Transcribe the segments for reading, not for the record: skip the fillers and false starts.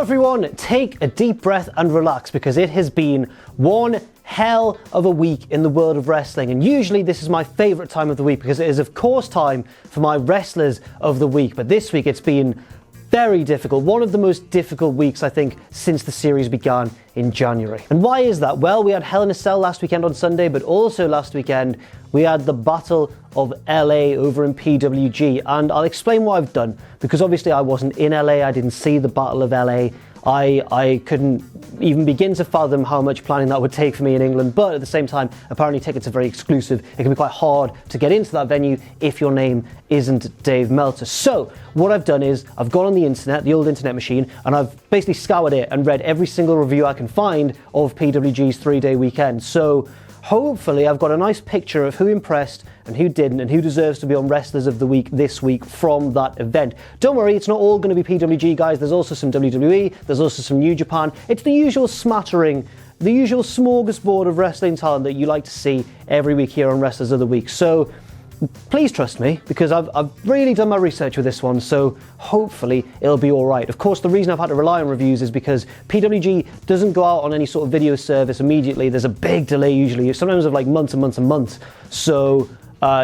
everyone, take a deep breath and relax because it has been one hell of a week in the world of wrestling, and usually this is my favourite time of the week because it is of course time for my wrestlers of the week, but this week it's been very difficult. One of the most difficult weeks, I think, since the series began in January. And why is that? Well, we had Hell in a Cell last weekend on Sunday, but also last weekend we had the Battle of LA over in PWG, and I'll explain what I've done, because obviously I wasn't in LA, I didn't see the Battle of LA. I couldn't even begin to fathom how much planning that would take for me in England, but at the same time, apparently tickets are very exclusive. It can be quite hard to get into that venue if your name isn't Dave Meltzer. So what I've done is I've gone on the internet, the old internet machine, and I've basically scoured it and read every single review I can find of PWG's 3-day weekend. So hopefully I've got a nice picture of who impressed and who didn't and who deserves to be on Wrestlers of the Week this week from that event. Don't worry, it's not all going to be PWG, guys. There's also some WWE, there's also some New Japan. It's the usual smattering, the usual smorgasbord of wrestling talent that you like to see every week here on Wrestlers of the Week. So please trust me, because I've really done my research with this one, so hopefully it'll be alright. Of course, the reason I've had to rely on reviews is because PWG doesn't go out on any sort of video service immediately. There's a big delay usually, sometimes of like months and months and months. So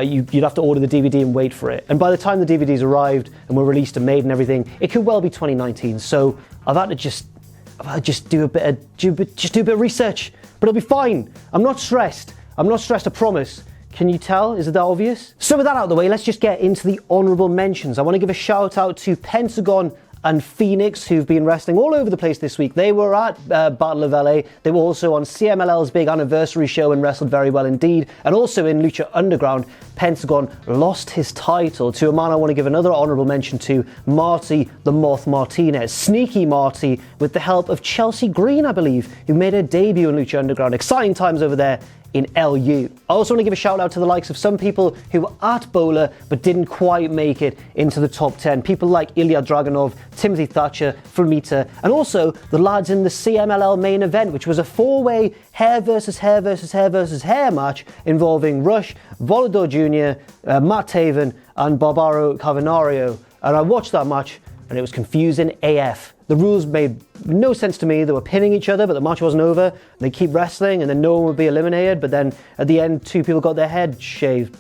you'd have to order the DVD and wait for it. And by the time the DVDs arrived and were released and made and everything, it could well be 2019. So I've had to just do a bit of research, but it'll be fine. I'm not stressed, I promise. Can you tell? Is it that obvious? So with that out of the way, let's just get into the honourable mentions. I want to give a shout out to Pentagon and Phoenix, who've been wrestling all over the place this week. They were at Battle of LA. They were also on CMLL's big anniversary show and wrestled very well indeed. And also in Lucha Underground, Pentagon lost his title to a man I want to give another honourable mention to, Marty the Moth Martinez. Sneaky Marty, with the help of Chelsea Green, I believe, who made her debut in Lucha Underground. Exciting times over there in LU. I also want to give a shout out to the likes of some people who were at Bowler but didn't quite make it into the top 10. People like Ilya Dragunov, Timothy Thatcher, Flamita, and also the lads in the CMLL main event, which was a 4-way hair versus hair versus hair versus hair match involving Rush, Volador Jr., Matt Taven, and Barbaro Cavanario. And I watched that match and it was confusing AF. The rules made no sense to me. They were pinning each other, but the match wasn't over. They keep wrestling, and then no one would be eliminated. But then at the end, 2 people got their head shaved.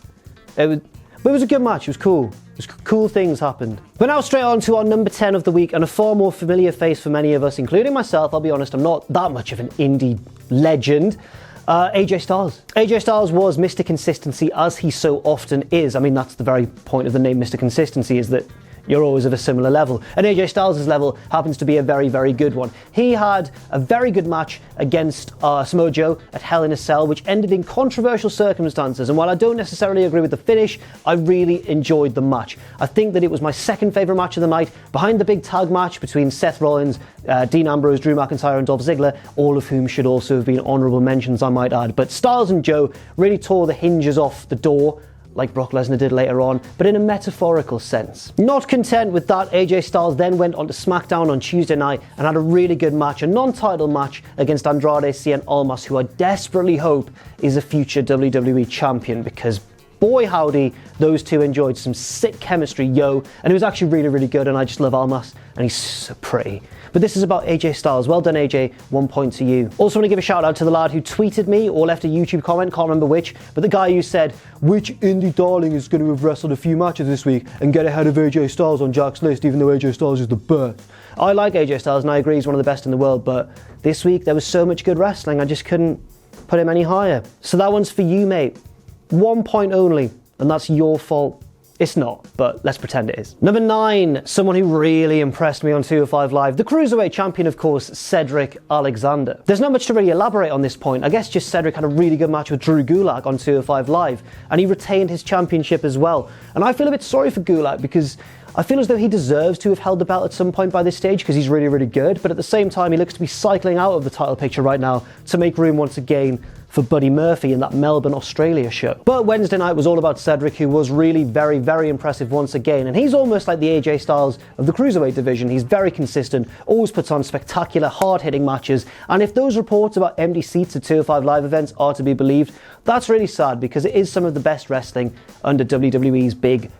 But it was a good match. It was cool. Cool things happened. But now straight on to our number 10 of the week, and a far more familiar face for many of us, including myself. I'll be honest, I'm not that much of an indie legend. AJ Styles. AJ Styles was Mr. Consistency, as he so often is. I mean, that's the very point of the name Mr. Consistency, is that you're always of a similar level. And AJ Styles' level happens to be a very, very good one. He had a very good match against Samoa Joe at Hell in a Cell, which ended in controversial circumstances. And while I don't necessarily agree with the finish, I really enjoyed the match. I think that it was my second favourite match of the night, behind the big tag match between Seth Rollins, Dean Ambrose, Drew McIntyre and Dolph Ziggler, all of whom should also have been honourable mentions, I might add. But Styles and Joe really tore the hinges off the door, like Brock Lesnar did later on, but in a metaphorical sense. Not content with that, AJ Styles then went on to SmackDown on Tuesday night and had a really good match, a non-title match against Andrade Cien Almas, who I desperately hope is a future WWE champion, because boy howdy, those two enjoyed some sick chemistry, yo, and it was actually really, really good, and I just love Almas, and he's so pretty. But this is about AJ Styles. Well done, AJ. 1 point to you. Also want to give a shout out to the lad who tweeted me or left a YouTube comment, can't remember which, but the guy who said, which indie darling is going to have wrestled a few matches this week and get ahead of AJ Styles on Jack's list, even though AJ Styles is the best. I like AJ Styles and I agree he's one of the best in the world, but this week there was so much good wrestling, I just couldn't put him any higher. So that one's for you, mate. 1 point only, and that's your fault. It's not, but let's pretend it is. Number 9, someone who really impressed me on 205 Live. The Cruiserweight champion, of course, Cedric Alexander. There's not much to really elaborate on this point. I guess just Cedric had a really good match with Drew Gulak on 205 Live, and he retained his championship as well. And I feel a bit sorry for Gulak, because I feel as though he deserves to have held the belt at some point by this stage, because he's really, really good. But at the same time, he looks to be cycling out of the title picture right now to make room once again for Buddy Murphy in that Melbourne, Australia show. But Wednesday night was all about Cedric, who was really very, very impressive once again. And he's almost like the AJ Styles of the Cruiserweight division. He's very consistent, always puts on spectacular, hard-hitting matches. And if those reports about empty seats at 205 Live events are to be believed, that's really sad, because it is some of the best wrestling under WWE's big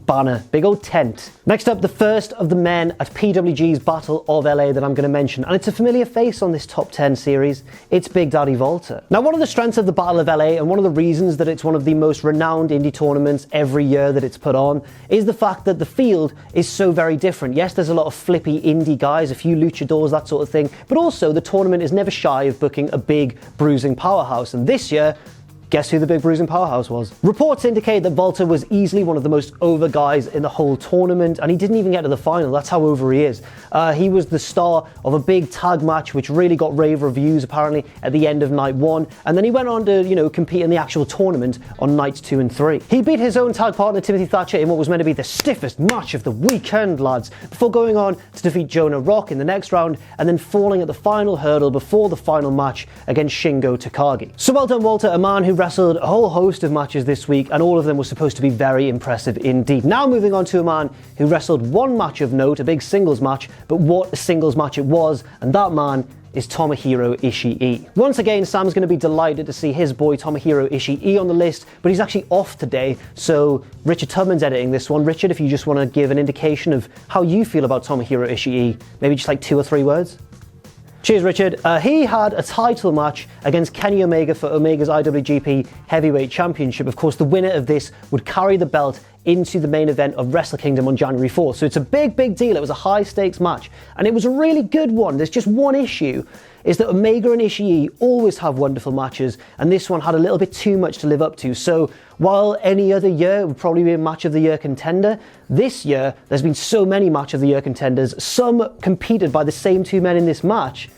banner, big old tent. Next up, the first of the men at PWG's Battle of LA that I'm going to mention, and it's a familiar face on this top 10 series. It's Big Daddy Volta. Now, one of the strengths of the Battle of LA, and one of the reasons that it's one of the most renowned indie tournaments every year that it's put on, is the fact that the field is so very different. Yes, there's a lot of flippy indie guys, a few luchadors, that sort of thing, but also the tournament is never shy of booking a big bruising powerhouse, and this year, guess who the big bruising powerhouse was? Reports indicate that Volta was easily one of the most over guys in the whole tournament, and he didn't even get to the final. That's how over he is. He was the star of a big tag match, which really got rave reviews, apparently, at the end of night 1, and then he went on to, compete in the actual tournament on nights 2 and 3. He beat his own tag partner, Timothy Thatcher, in what was meant to be the stiffest match of the weekend, lads, before going on to defeat Jonah Rock in the next round, and then falling at the final hurdle before the final match against Shingo Takagi. So well done, Walter, a man who wrestled a whole host of matches this week, and all of them were supposed to be very impressive indeed. Now moving on to a man who wrestled one match of note, a big singles match, but what a singles match it was, and that man is Tomohiro Ishii. Once again, Sam's going to be delighted to see his boy Tomohiro Ishii on the list, but he's actually off today, so Richard Tubman's editing this one. Richard, if you just want to give an indication of how you feel about Tomohiro Ishii, maybe just like 2 or 3 words? Cheers, Richard. He had a title match against Kenny Omega for Omega's IWGP Heavyweight Championship. Of course, the winner of this would carry the belt into the main event of Wrestle Kingdom on January 4th. So it's a big, big deal. It was a high-stakes match, and it was a really good one. There's just one issue, is that Omega and Ishii always have wonderful matches, and this one had a little bit too much to live up to. So while any other year it would probably be a match of the year contender, this year there's been so many match of the year contenders, some competed by the same 2 men in this match,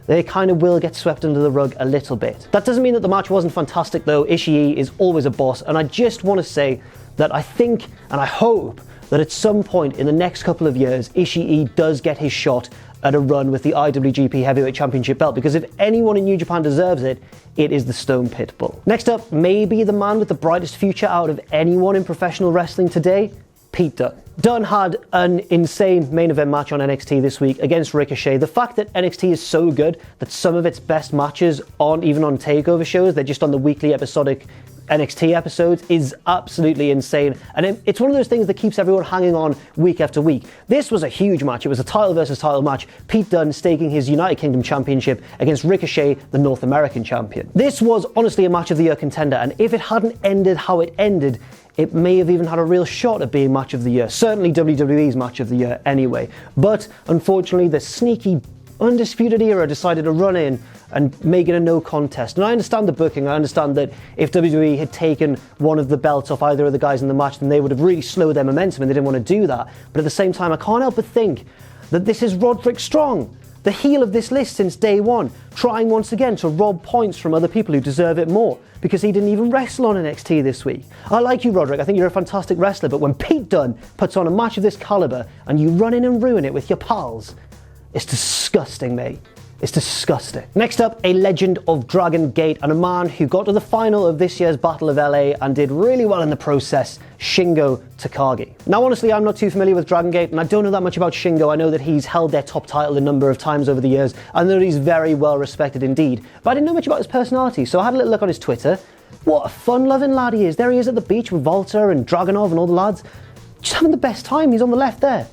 they kind of will get swept under the rug a little bit. That doesn't mean that the match wasn't fantastic though. Ishii is always a boss, and I just want to say that I think and I hope that at some point in the next couple of years, Ishii does get his shot at a run with the IWGP Heavyweight Championship belt, because if anyone in New Japan deserves it, it is the Stone Pitbull. Next up, maybe the man with the brightest future out of anyone in professional wrestling today, Pete Dunne. Dunne had an insane main event match on NXT this week against Ricochet. The fact that NXT is so good that some of its best matches aren't even on takeover shows, they're just on the weekly episodic NXT episodes, is absolutely insane, and it's one of those things that keeps everyone hanging on week after week. This was a huge match. It was a title versus title match, Pete Dunne staking his United Kingdom Championship against Ricochet, the North American champion. This was honestly a match of the year contender, and if it hadn't ended how it ended, it may have even had a real shot at being match of the year. Certainly WWE's match of the year anyway. But unfortunately, the sneaky Undisputed Era decided to run in and make it a no contest. And I understand the booking. I understand that if WWE had taken one of the belts off either of the guys in the match, then they would have really slowed their momentum, and they didn't want to do that. But at the same time, I can't help but think that this is Roderick Strong, the heel of this list since day one, trying once again to rob points from other people who deserve it more, because he didn't even wrestle on NXT this week. I like you, Roderick. I think you're a fantastic wrestler, but when Pete Dunne puts on a match of this caliber and you run in and ruin it with your pals, it's disgusting, mate. It's disgusting. Next up, a legend of Dragon Gate and a man who got to the final of this year's Battle of LA and did really well in the process, Shingo Takagi. Now, honestly, I'm not too familiar with Dragon Gate, and I don't know that much about Shingo. I know that he's held their top title a number of times over the years. I know that he's very well respected indeed, but I didn't know much about his personality, so I had a little look on his Twitter. What a fun-loving lad he is. There he is at the beach with Volta and Dragunov and all the lads. Just having the best time. He's on the left there.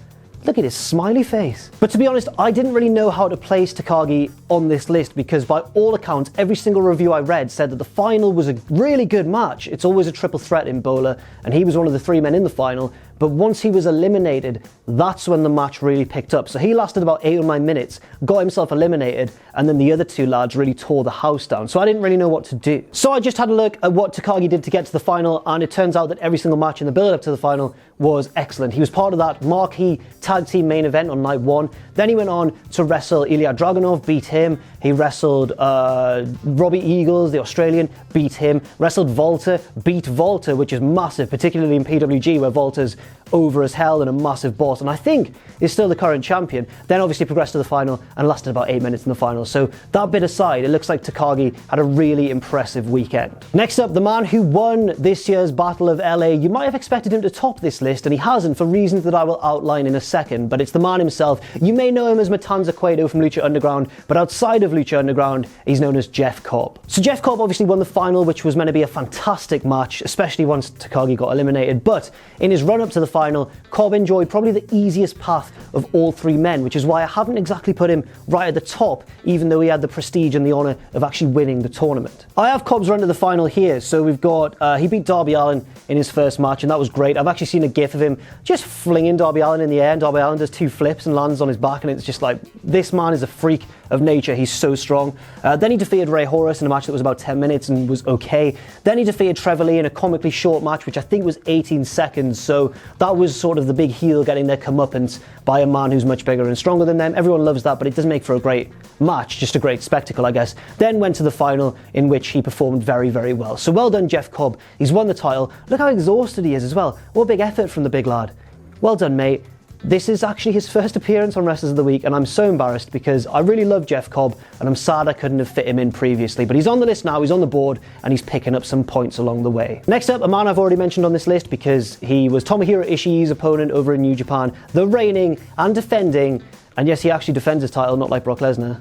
Look at his smiley face. But to be honest, I didn't really know how to place Takagi on this list, because by all accounts, every single review I read said that the final was a really good match. It's always a triple threat in Bola, and he was one of the 3 men in the final. But once he was eliminated, that's when the match really picked up. So he lasted about 8 or 9 minutes, got himself eliminated, and then the other 2 lads really tore the house down. So I didn't really know what to do. So I just had a look at what Takagi did to get to the final, and it turns out that every single match in the build-up to the final was excellent. He was part of that marquee tag team main event on night 1. Then he went on to wrestle Ilya Dragunov, beat him. He wrestled Robbie Eagles, the Australian, beat him. Wrestled Volta, beat Volta, which is massive, particularly in PWG, where Volta's over as hell and a massive boss, and I think is still the current champion. Then obviously progressed to the final and lasted about 8 minutes in the final. So that bit aside, it looks like Takagi had a really impressive weekend. Next up, the man who won this year's Battle of LA. You might have expected him to top this list, and he hasn't, for reasons that I will outline in a second, but it's the man himself. You may know him as Matanza Cueto from Lucha Underground, but outside of Lucha Underground, he's known as Jeff Cobb. So Jeff Cobb obviously won the final, which was meant to be a fantastic match, especially once Takagi got eliminated. But in his run up to the final, Cobb enjoyed probably the easiest path of all three men, which is why I haven't exactly put him right at the top, even though he had the prestige and the honour of actually winning the tournament. I have Cobb's run to the final here. So we've got, he beat Darby Allin in his first match, and that was great. I've actually seen a gif of him just flinging Darby Allin in the air, and Darby Allin does 2 flips and lands on his back, and it's just like, this man is a freak of nature. He's so strong. Then he defeated Ray Horus in a match that was about 10 minutes and was okay. Then he defeated Trevor Lee in a comically short match, which I think was 18 seconds. So that was sort of the big heel getting their comeuppance by a man who's much bigger and stronger than them. Everyone loves that, but it doesn't make for a great match, just a great spectacle, I guess. Then went to the final, in which he performed very, very well. So well done, Jeff Cobb. He's won the title. Look how exhausted he is as well. What a big effort from the big lad. Well done, mate. This is actually his first appearance on Wrestlers of the Week, and I'm so embarrassed because I really love Jeff Cobb, and I'm sad I couldn't have fit him in previously. But he's on the list now, he's on the board, and he's picking up some points along the way. Next up, a man I've already mentioned on this list because he was Tomohiro Ishii's opponent over in New Japan, the reigning and defending, and yes, he actually defends his title, not like Brock Lesnar.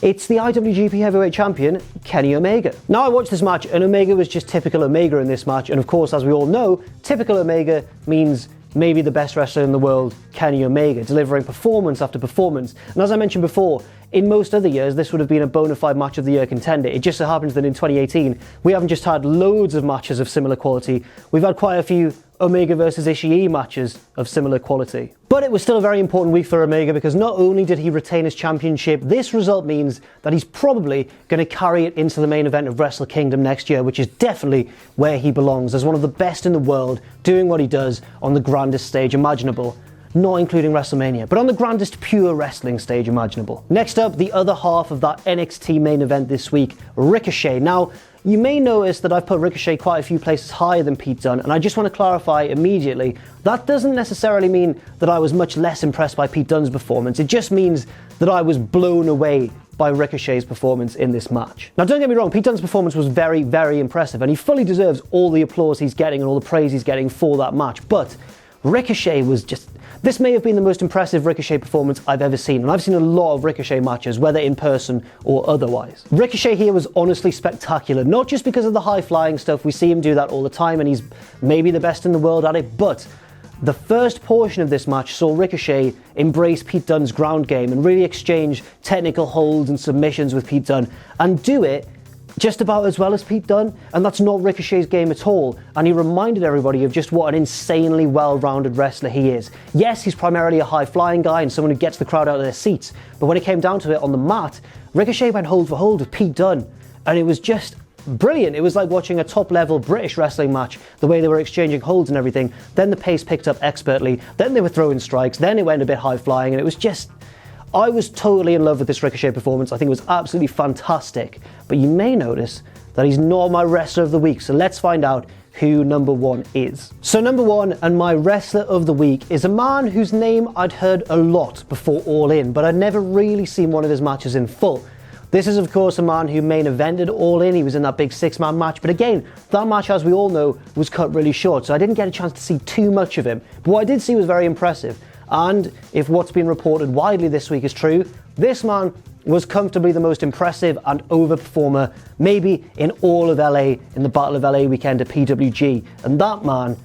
It's the IWGP Heavyweight Champion, Kenny Omega. Now, I watched this match, and Omega was just typical Omega in this match, and of course, as we all know, typical Omega means maybe the best wrestler in the world, Kenny Omega, delivering performance after performance. And as I mentioned before, in most other years, this would have been a bona fide match of the year contender. It just so happens that in 2018, we haven't just had loads of matches of similar quality, we've had quite a few Omega versus Ishii matches of similar quality. But it was still a very important week for Omega because not only did he retain his championship, this result means that he's probably going to carry it into the main event of Wrestle Kingdom next year, which is definitely where he belongs, as one of the best in the world, doing what he does on the grandest stage imaginable. Not including WrestleMania, but on the grandest pure wrestling stage imaginable. Next up, the other half of that NXT main event this week, Ricochet. Now, you may notice that I've put Ricochet quite a few places higher than Pete Dunne, and I just want to clarify immediately, that doesn't necessarily mean that I was much less impressed by Pete Dunne's performance. It just means that I was blown away by Ricochet's performance in this match. Now, don't get me wrong, Pete Dunne's performance was very, very impressive, and he fully deserves all the applause he's getting and all the praise he's getting for that match, but Ricochet was just... This may have been the most impressive Ricochet performance I've ever seen, and I've seen a lot of Ricochet matches, whether in person or otherwise. Ricochet here was honestly spectacular, not just because of the high-flying stuff, we see him do that all the time, and he's maybe the best in the world at it, but the first portion of this match saw Ricochet embrace Pete Dunne's ground game and really exchange technical holds and submissions with Pete Dunne, and do it just about as well as Pete Dunne, and that's not Ricochet's game at all, and he reminded everybody of just what an insanely well-rounded wrestler he is. Yes, he's primarily a high-flying guy and someone who gets the crowd out of their seats, but when it came down to it on the mat, Ricochet went hold for hold with Pete Dunne, and it was just brilliant. It was like watching a top-level British wrestling match, the way they were exchanging holds and everything. Then the pace picked up expertly, then they were throwing strikes, then it went a bit high-flying, and it was just... I was totally in love with this Ricochet performance. I think it was absolutely fantastic. But you may notice that he's not my wrestler of the week, so let's find out who number one is. So number one, and my wrestler of the week, is a man whose name I'd heard a lot before All In, but I'd never really seen one of his matches in full. This is, of course, a man who main evented All In. He was in that big 6-man match. But again, that match, as we all know, was cut really short, so I didn't get a chance to see too much of him. But what I did see was very impressive. And if what's been reported widely this week is true, this man was comfortably the most impressive and overperformer maybe in all of LA in the Battle of LA weekend at PWG. And that man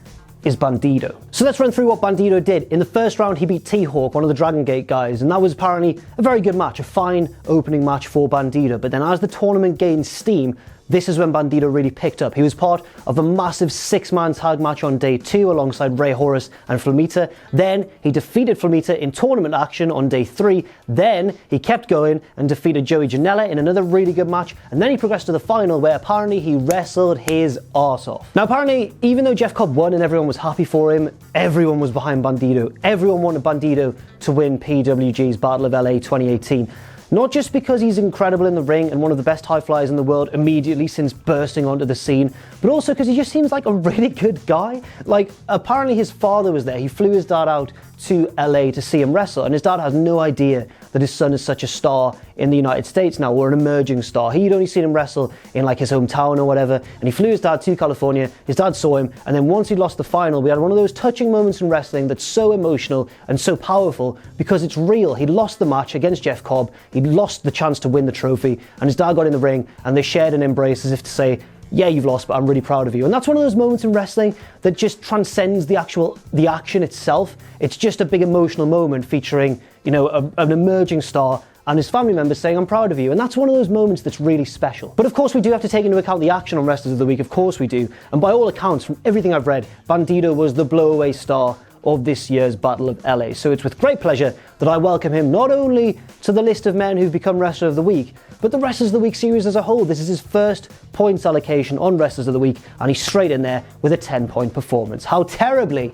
is Bandido. So let's run through what Bandido did. In the first round, he beat T-Hawk, one of the Dragon Gate guys, and that was apparently a very good match, a fine opening match for Bandido. But then as the tournament gained steam, this is when Bandido really picked up. He was part of a massive 6-man tag match on day 2 alongside Ray Horus and Flamita. Then he defeated Flamita in tournament action on day 3. Then he kept going and defeated Joey Janela in another really good match. And then he progressed to the final where apparently he wrestled his arse off. Now apparently, even though Jeff Cobb won and everyone was happy for him, everyone was behind Bandido. Everyone wanted Bandido to win PWG's Battle of LA 2018. Not just because he's incredible in the ring and one of the best high flyers in the world immediately since bursting onto the scene, but also because he just seems like a really good guy. Like, apparently his father was there. He flew his dad out to LA to see him wrestle, and his dad has no idea that his son is such a star in the United States now, or an emerging star. He'd only seen him wrestle in like his hometown or whatever, and he flew his dad to California. His dad saw him, and then once he lost the final, we had one of those touching moments in wrestling that's so emotional and so powerful because it's real. He lost the match against Jeff Cobb. He lost the chance to win the trophy, and his dad got in the ring, and they shared an embrace as if to say, yeah, you've lost, but I'm really proud of you. And that's one of those moments in wrestling that just transcends the action itself. It's just a big emotional moment featuring, you know, an emerging star and his family members saying, I'm proud of you. And that's one of those moments that's really special. But of course, we do have to take into account the action on Wrestlers of the Week. Of course we do. And by all accounts, from everything I've read, Bandito was the blowaway star of this year's Battle of LA. So it's with great pleasure that I welcome him not only to the list of men who've become Wrestler of the Week, but the Wrestlers of the Week series as a whole. This is his first points allocation on Wrestlers of the Week, and he's straight in there with a 10-point performance. How terribly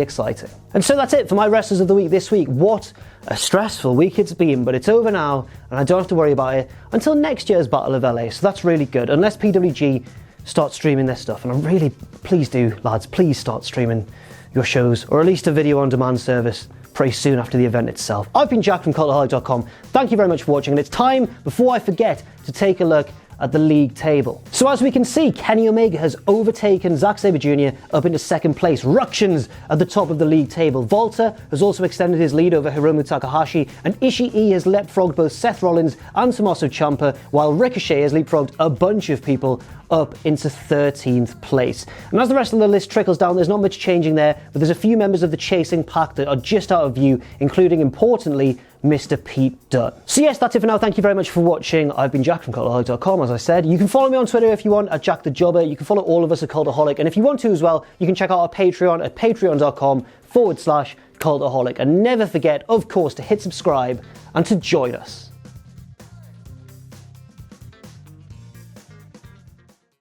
exciting. And so that's it for my Wrestlers of the Week this week. What a stressful week it's been, but it's over now, and I don't have to worry about it until next year's Battle of LA, so that's really good. Unless PWG start streaming their stuff, and I'm really, please do, lads, please start streaming your shows, or at least a video on demand service pretty soon after the event itself. I've been Jack from Cultaholic.com. Thank you very much for watching, and it's time, before I forget, to take a look at the league table. So as we can see, Kenny Omega has overtaken Zack Sabre Jr. up into second place. Ructions at the top of the league table. Volta has also extended his lead over Hiromu Takahashi, and Ishii has leapfrogged both Seth Rollins and Tommaso Ciampa, while Ricochet has leapfrogged a bunch of people up into 13th place. And as the rest of the list trickles down, there's not much changing there, but there's a few members of the chasing pack that are just out of view, including, importantly, Mr. Pete Dunne. So yes, that's it for now. Thank you very much for watching. I've been Jack from Cultaholic.com, as I said. You can follow me on Twitter if you want, at Jack the Jobber. You can follow all of us at Cultaholic. And if you want to as well, you can check out our Patreon at patreon.com/Cultaholic. And never forget, of course, to hit subscribe and to join us.